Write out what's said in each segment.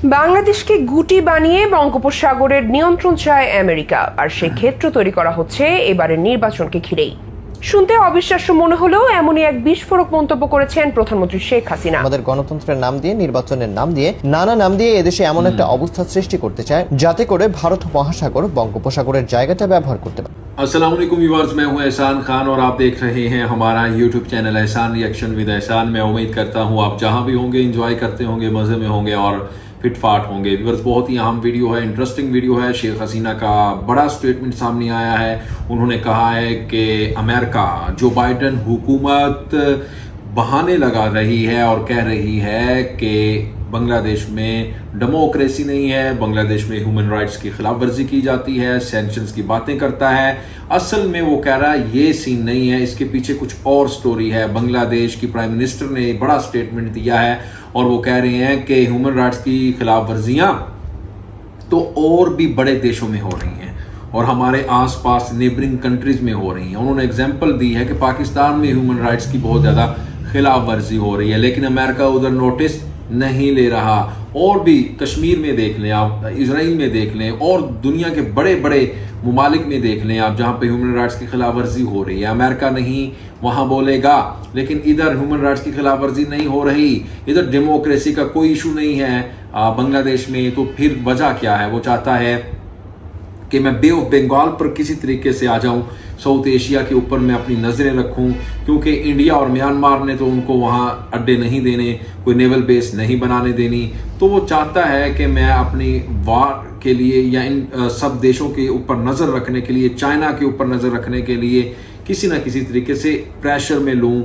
বাংলাদেশকে গুটি বানিয়ে বঙ্গোপসাগরের নিয়ন্ত্রণ চায় আমেরিকা, আর সেই ক্ষেত্র তৈরি করা হচ্ছে এবারের নির্বাচনকে ঘিরেই। শুনতে অবিশ্বাস্য মনে হলেও এমনই এক বিস্ফোরক মন্তব্য করেছেন প্রধানমন্ত্রী শেখ হাসিনা। আমাদের গণতন্ত্রের নাম দিয়ে, নির্বাচনের নাম দিয়ে, নানা নাম দিয়ে এদেশে এমন একটা অবস্থা সৃষ্টি করতে চায় যাতে করে ভারত মহাসাগর বঙ্গোপসাগরের জায়গাটা ব্যবহার করতে পারে। अस्सलाम वालेकुम व्यूअर्स, मैं हूं एहसान खान और आप देख रहे हैं हमारा यूट्यूब चैनल एहसान रिएक्शन विद एहसान। मैं उम्मीद करता हूं आप जहां भी होंगे एंजॉय करते होंगे, मज़े में होंगे और फिटफाट होंगे। व्यूअर्स, बहुत ही अहम वीडियो है, इंटरेस्टिंग वीडियो है। शेख हसीना का बड़ा स्टेटमेंट सामने आया है। उन्होंने कहा है कि अमेरिका, जो बाइडन हुकूमत बहाने लगा रही है और कह रही है कि बांग्लादेश में डेमोक्रेसी नहीं है, बांग्लादेश में ह्यूमन राइट्स की खिलाफ वर्जी की जाती है, सैंक्शंस की बातें करता है। असल में वो कह रहा है ये सीन नहीं है, इसके पीछे कुछ और स्टोरी है। बांग्लादेश की प्राइम मिनिस्टर ने बड़ा स्टेटमेंट दिया है और वो कह रहे हैं कि ह्यूमन राइट्स की खिलाफ वर्जियाँ तो और भी बड़े देशों में हो रही हैं और हमारे आसपास नेबरिंग कंट्रीज में हो रही हैं। उन्होंने एग्जाम्पल दी है कि पाकिस्तान में ह्यूमन राइट्स की बहुत ज़्यादा खिलाफ वर्जी हो रही है, लेकिन अमेरिका उधर नोटिस नहीं ले रहा। और भी कश्मीर में देख लें आप, इजराइल में देख लें और दुनिया के बड़े बड़े ममालिक में देख लें आप, जहाँ पे ह्यूमन राइट्स की खिलाफ वर्जी हो रही है। अमेरिका नहीं वहाँ बोलेगा, लेकिन इधर ह्यूमन राइट्स की खिलाफ वर्जी नहीं हो रही, इधर डेमोक्रेसी का कोई इशू नहीं है बांग्लादेश में। तो फिर वजह क्या है? वो चाहता है कि मैं बे ऑफ बंगाल पर किसी तरीके से आ जाऊं, साउथ एशिया के ऊपर मैं अपनी नज़रें रखूं, क्योंकि इंडिया और म्यांमार ने तो उनको वहाँ अड्डे नहीं देने, कोई नेवल बेस नहीं बनाने देनी। तो वो चाहता है कि मैं अपनी वार के लिए या इन सब देशों के ऊपर नज़र रखने के लिए, चाइना के ऊपर नज़र रखने के लिए किसी ना किसी तरीके से प्रेशर में लूँ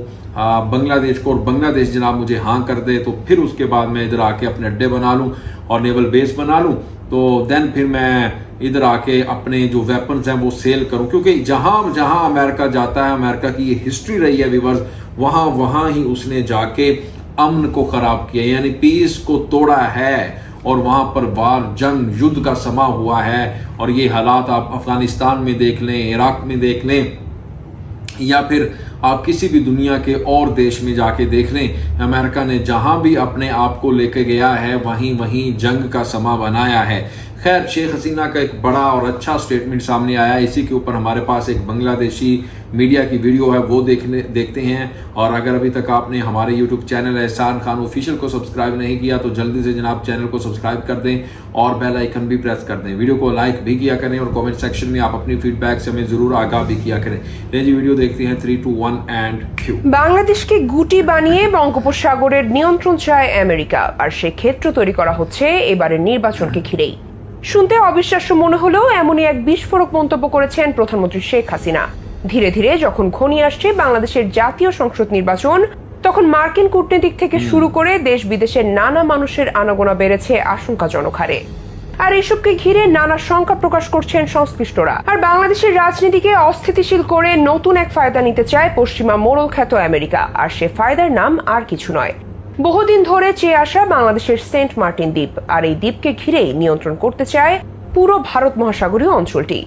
बांग्लादेश को, और बांग्लादेश जनाब मुझे हाँ कर दे तो फिर उसके बाद मैं इधर आके अपने अड्डे बना लूँ और नेवल बेस बना लूँ। तो देन फिर मैं इधर आके अपने जो वेपन्स हैं वो सेल करूं, क्योंकि जहां जहां अमेरिका जाता है, अमेरिका की ये हिस्ट्री रही है व्यूअर्स, वहां ही उसने जाके अमन को खराब किया, यानी पीस को तोड़ा है और वहां पर वार, जंग, युद्ध का समा हुआ है। और ये हालात आप अफगानिस्तान में देख लें, इराक में देख लें, या फिर आप किसी भी दुनिया के और देश में जाके देख लें, अमेरिका ने जहां भी अपने आप को लेके गया है वहीं जंग का समा बनाया है। खैर, शेख हसीना का एक बड़ा और अच्छा स्टेटमेंट सामने आया है। इसी के ऊपर हमारे पास एक बांग्लादेशी मीडिया की वीडियो है, वो देखते हैं। और अगर अभी तक आपने हमारे यूट्यूब चैनल एहसान खान ऑफिशियल को सब्सक्राइब नहीं किया तो जल्दी से जनाब चैनल को सब्सक्राइब कर दें और बेल आइकन भी प्रेस कर दें। वीडियो को लाइक भी किया करें और कमेंट सेक्शन में आप अपनी फीडबैक से हमें जरूर आगाह भी किया करें। जी वीडियो देखते हैं 3, 2, 1 एंड क्यू। বাংলাদেশকে গুটি বানিয়ে বঙ্গোপসাগরের নিয়ন্ত্রণ চায় আমেরিকা, আর সেই ক্ষেত্র তৈরি করা হচ্ছে এবারের নির্বাচনকে ঘিরেই। শুনতে অবিশ্বাস্য মনে হলেও এমনই এক বিস্ফোরক মন্তব্য করেছেন প্রধানমন্ত্রী শেখ হাসিনা। ধীরে ধীরে যখন ঘনিয়ে আসছে বাংলাদেশের জাতীয় সংসদ নির্বাচন, তখন মার্কিন কূটনীতিক থেকে শুরু করে দেশ বিদেশের নানা মানুষের আনাগোনা বেড়েছে আশঙ্কাজনক হারে। আর এসবকে ঘিরে নানা শঙ্কা প্রকাশ করছেন সংশ্লিষ্টরা। আর বাংলাদেশের রাজনীতিকে অস্থিতিশীল করে নতুন এক ফায়দা নিতে চায় পশ্চিমা মোড়ল খ্যাত আমেরিকা, আর সে ফায়দার নাম আর কিছু নয়, বহুদিন ধরে চেয়ে আসা বাংলাদেশের সেন্ট মার্টিন দ্বীপ। আর এই দ্বীপকে ঘিরেই নিয়ন্ত্রণ করতে চায় পুরো ভারত মহাসাগরীয় অঞ্চলটি।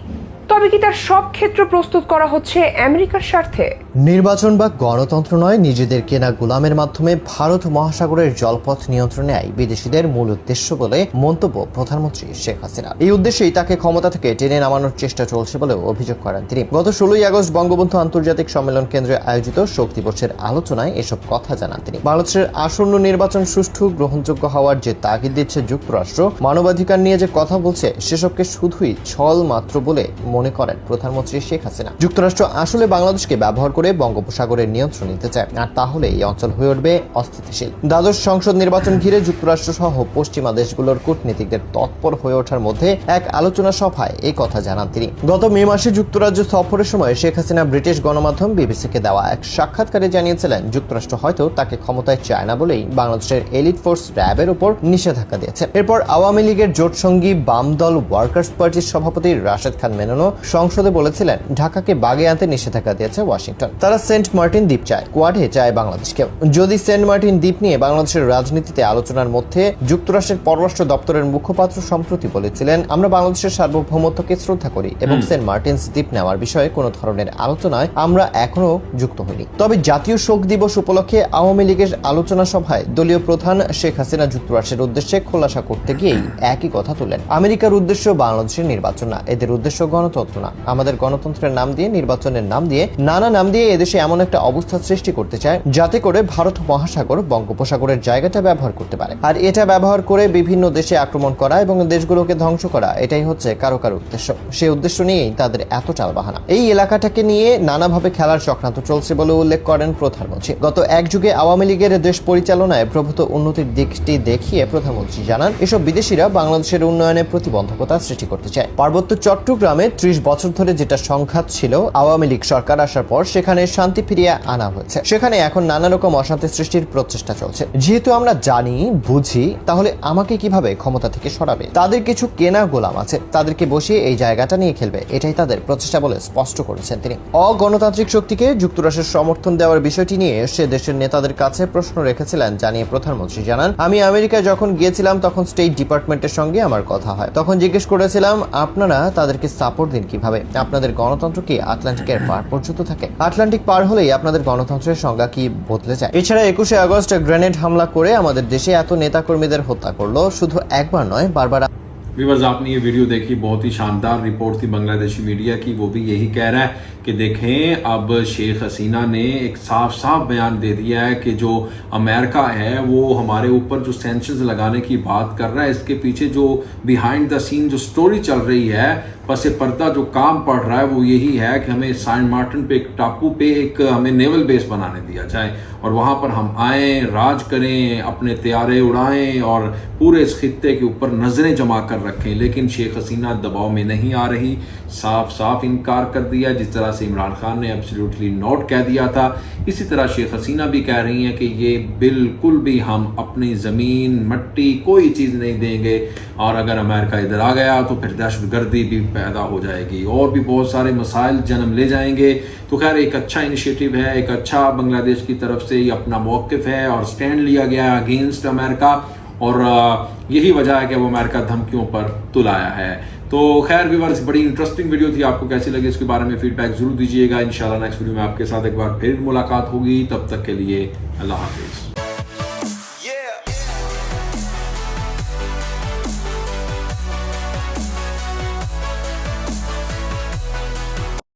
তবে কি তার সব ক্ষেত্র প্রস্তুত করা হচ্ছে আমেরিকার স্বার্থে? নির্বাচন বা গণতন্ত্র নয়, নিজেদের কেনা গোলামের মাধ্যমে ভারত মহাসাগরের জলপথ নিয়ন্ত্রণে বিদেশিদের মূল উদ্দেশ্য বলে মন্তব্য প্রধানমন্ত্রী শেখ হাসিনা। এই উদ্দেশ্যেই তাকে ক্ষমতা থেকে টেনে নামানোর চেষ্টা চলছে বলে অভিযোগ করেন তিনি। গত 16 আগস্ট বঙ্গবন্ধু আন্তর্জাতিক সম্মেলন কেন্দ্রে আয়োজিত শক্তি দিবসের আলোচনায় এসব কথা জানান তিনি। বাংলাদেশের আসন্ন নির্বাচন সুষ্ঠু, গ্রহণযোগ্য হওয়ার যে তাগিদ দিচ্ছে যুক্তরাষ্ট্র, মানবাধিকার নিয়ে যে কথা বলছে, সেসবকে শুধুই ছল মাত্র বলে মনে করেন প্রধানমন্ত্রী শেখ হাসিনা। যুক্তরাষ্ট্র আসলে বাংলাদেশকে ব্যবহার করে বঙ্গোপসাগরের নিয়ন্ত্রণ নিতে চায়, আর তাহলে এই অঞ্চল হয়ে উঠবে অস্থিতিশীল। দ্বাদশ সংসদ নির্বাচন ঘিরে যুক্তরাষ্ট্র সহ পশ্চিমা দেশগুলোর কূটনীতিকদের তৎপর হয়ে ওঠার মধ্যে এক আলোচনা সভায় এই কথা জানান তিনি। গত মে মাসে যুক্তরাজ্য সফরের সময় শেখ হাসিনা ব্রিটিশ গণমাধ্যম বিবিসিকে দেওয়া এক সাক্ষাৎকারে জানিয়েছিলেন যুক্তরাষ্ট্র হয়তো তাকে ক্ষমতায় চায় না বলেই বাংলাদেশের এলিট ফোর্স র্যাবের উপর নিষেধাজ্ঞা দিয়েছে। এরপর আওয়ামী লীগের জোটসঙ্গী বাম দল ওয়ার্কার্স পার্টির সভাপতি রাশেদ খান মেননও সংসদে বলেছিলেন ঢাকাকে বাগে আনতে নিষেধাজ্ঞা দিয়েছে ওয়াশিংটন। তারা সেন্ট মার্টিন দ্বীপ চায়, কোয়াডে চায় বাংলাদেশকে। যদি সেন্ট মার্টিন দ্বীপ নিয়ে বাংলাদেশের রাজনীতিতে আলোচনার মধ্যে যুক্তরাষ্ট্রের পররাষ্ট্র দপ্তরের মুখপাত্র সম্প্রতি বলেছিলেন, আমরা বাংলাদেশের সার্বভৌমত্বকে শ্রদ্ধা করি এবং সেন্ট মার্টিনস দ্বীপ নেওয়ার বিষয়ে কোনো ধরনের আলোচনায় আমরা এখনো যুক্ত হইনি। তবে জাতীয় শোক দিবস উপলক্ষে আওয়ামী লীগের আলোচনা সভায় দলীয় প্রধান শেখ হাসিনা যুক্তরাষ্ট্রের উদ্দেশ্যে খোলাসা করতে গিয়েই একই কথা তুলেন। আমেরিকার উদ্দেশ্য বাংলাদেশের নির্বাচন না, এদের উদ্দেশ্য গণতন্ত্র না। আমাদের গণতন্ত্রের নাম দিয়ে, নির্বাচনের নাম দিয়ে, নানা নাম দিয়ে এদেশে এমন একটা অবস্থা সৃষ্টি করতে চায় যাতে করে ভারত মহাসাগর বঙ্গোপসাগরের জায়গাটা ব্যবহার করতে পারে। আর এটা ব্যবহার করে বিভিন্ন দেশে আক্রমণ করা এবং দেশগুলোকে ধ্বংস করা, এটাই হচ্ছে কারো উদ্দেশ্য। সেই উদ্দেশ্য নিয়েই তাদের এত টালবাহানা। এই এলাকাটাকে নিয়ে নানাভাবে খেলার চক্রান্ত চলছে বলে উল্লেখ করেন প্রধানমন্ত্রী। গত এক যুগে আওয়ামী লীগের দেশ পরিচালনায় প্রভূত উন্নতির দিকটি দেখিয়ে প্রধানমন্ত্রী জানান, এসব বিদেশিরা বাংলাদেশের উন্নয়নে প্রতিবন্ধকতা সৃষ্টি করতে চায়। পার্বত্য চট্টগ্রামে 30 বছর ধরে যেটা সংঘাত ছিল, আওয়ামী লীগ সরকার আসার পর সেখানে শান্তি ফিরিয়ে আনা হয়েছে। সেখানে এখন নানা রকম অশান্তি সৃষ্টির প্রচেষ্টা চলছে। যেহেতু আমরা জানি, বুঝি, তাহলে আমাকে কিভাবে ক্ষমতা থেকে সরাবে? তাদের কিছু কেনা গোলাম আছে, তাদেরকে বসিয়ে এই জায়গাটা নিয়ে খেলবে, এটাই তাদের প্রচেষ্টা বলে স্পষ্ট করেছেন তিনি। অগণতান্ত্রিক শক্তিকে যুক্তরাষ্ট্রের সমর্থন দেওয়ার বিষয়টি নিয়ে সে দেশের নেতাদের কাছে প্রশ্ন রেখেছিলেন জানিয়ে প্রধানমন্ত্রী জানান, আমি আমেরিকায় যখন গিয়েছিলাম তখন স্টেট ডিপার্টমেন্টের সঙ্গে আমার কথা হয়। তখন জিজ্ঞেস করেছিলাম, আপনারা তাদেরকে সাপোর্ট দিন কিভাবে? আপনাদের গণতন্ত্র কি আটলান্টিকের পার পর্যন্ত থাকে? আটলান্টিক পার হলেই আপনাদের গণতন্ত্রের সংজ্ঞা কি বদলে যায়? এছাড়া 21শে আগস্ট গ্রেনেড হামলা করে আমাদের দেশে এত নেতাকর্মীদের হত্যা করলো, শুধু একবার নয়, বারবার। व्यूअर्स, आपने ये वीडियो देखी, बहुत ही शानदार रिपोर्ट थी बांग्लादेशी मीडिया की। वो भी यही कह रहा है कि देखें, अब शेख हसीना ने एक साफ साफ बयान दे दिया है कि जो अमेरिका है वो हमारे ऊपर जो सैंक्शंस लगाने की बात कर रहा है, इसके पीछे जो बिहाइंड द सीन जो स्टोरी चल रही है, पस पर्दा जो काम पड़ रहा है वो यही है कि हमें सेंट मार्टिन पे एक टापू पे एक हमें नेवल बेस बनाने दिया जाए और वहाँ पर हम आएँ, राज करें, अपने त्यारे उड़ाएं और पूरे इस खित्ते के ऊपर नज़रें जमा कर रखें। लेकिन शेख हसीना दबाव में नहीं आ रही, साफ साफ इनकार कर दिया। जिस तरह से इमरान खान ने एब्सोल्युटली नॉट कह दिया था, इसी तरह शेख हसीना भी कह रही हैं कि ये बिल्कुल भी हम अपनी ज़मीन, मट्टी, कोई चीज़ नहीं देंगे और अगर अमेरिका इधर आ गया तो फिर दहशतगर्दी भी पैदा हो जाएगी और भी बहुत सारे मसाइल जन्म ले जाएंगे। तो खैर, एक अच्छा इनिशिएटिव है, एक अच्छा बांग्लादेश की तरफ से ये अपना मौक़िफ़ है और स्टैंड लिया गया है अगेंस्ट अमेरिका और यही वजह है कि वो अमेरिका धमकियों पर तुल आया है। तो खैर व्यूअर्स, बड़ी इंटरेस्टिंग वीडियो थी। आपको कैसी लगी इसके बारे में फीडबैक जरूर दीजिएगा। इंशाल्लाह नेक्स्ट वीडियो में आपके साथ एक बार फिर मुलाकात होगी। तब तक के लिए अल्लाह हाफिज़।